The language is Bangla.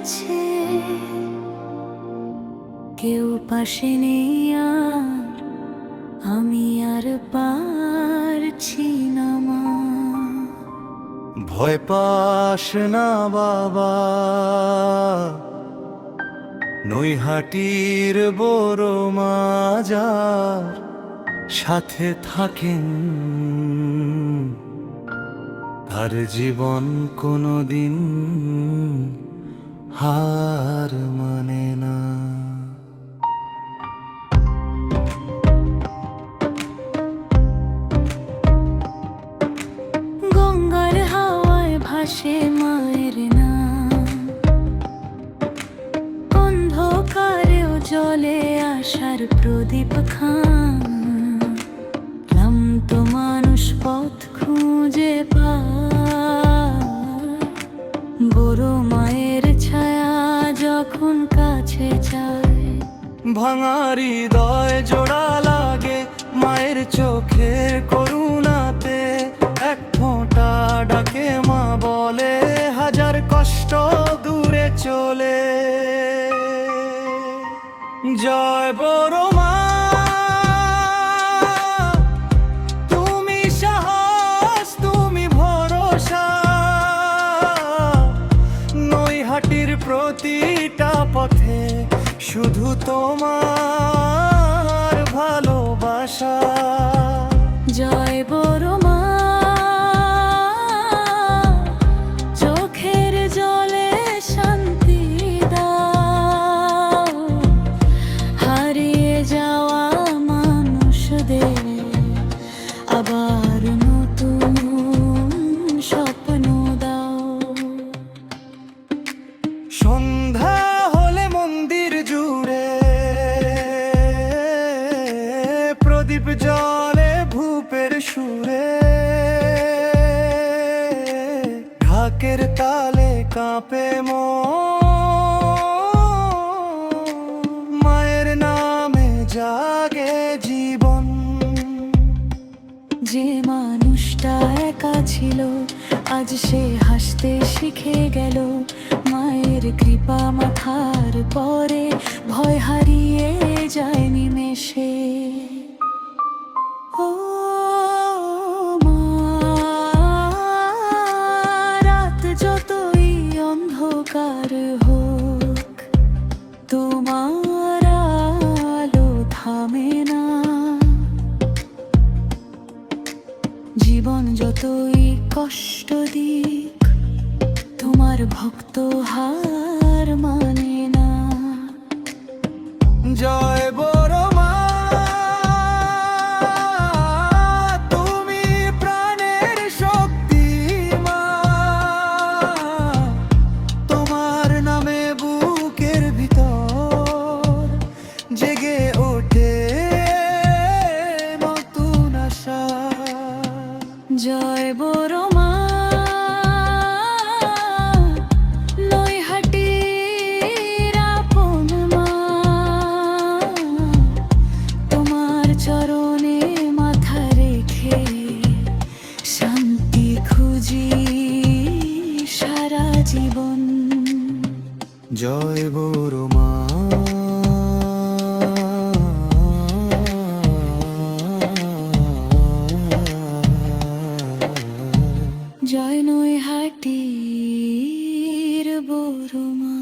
আছে, কেউ পাশে নেই আর, আমি আর পারছি না মা। ভয় পাস না বাবা, নৈহাটির বড় মাজার সাথে থাকেন, তার জীবন কোনোদিন হার মানে না। গঙ্গার হাওয়ায় ভাসে মায়ের নাম, অন্ধকারেও জ্বলে আশার প্রদীপ খান। ক্লান্ত মানুষ পথ খুঁজে পায়, বড় মায়ের ছায়া যখন কাছে চায়। ভাঙার হৃদয় জোড়া লাগে মায়ের চোখের করুণাতে, এক ফোঁটা ডাকে মা বলে হাজার কষ্ট দূরে চলে। জয় বড় মা, তুমি সাহস, তুমি ভরসা, নৈহাটির প্রতিটা পথে শুধু তোমার ভালোবাসা। জয় বড় মা, চোখের জলে শান্তি দাও, হারিয়ে যাওয়া মানুষদের আবার নতুন স্বপ্ন দাও। সন্ধ্যা হলে মন্দির জুড়ে প্রদীপ জ্বলে ভূপের সুরে, ঢাকের তালে কাঁপে মায়ের নামে জাগে জীবন। যে মানুষটা একা ছিল আজ সে হাসতে শিখে গেল, মায়ের কৃপা মাথার পরে ভয় হারিয়ে যায় নিমেষে। ও মা, রাত যতই অন্ধকার হোক, তোমার আলো থামে না। জীবন যতই কষ্ট দিক, তোমার ভক্ত হার মানে না। জয় বড় মা, তুমি প্রাণের শক্তি মা, তোমার নামে বুকের ভিতর জেগে ওঠে নতুন আশা। জয় বড় মা, নৈহাটির আপন মা, তোমার চরণে মাথা রেখে শান্তি খুঁজি সারা জীবন। জয় বড় মা। জয় নৈহাটির বড় মা।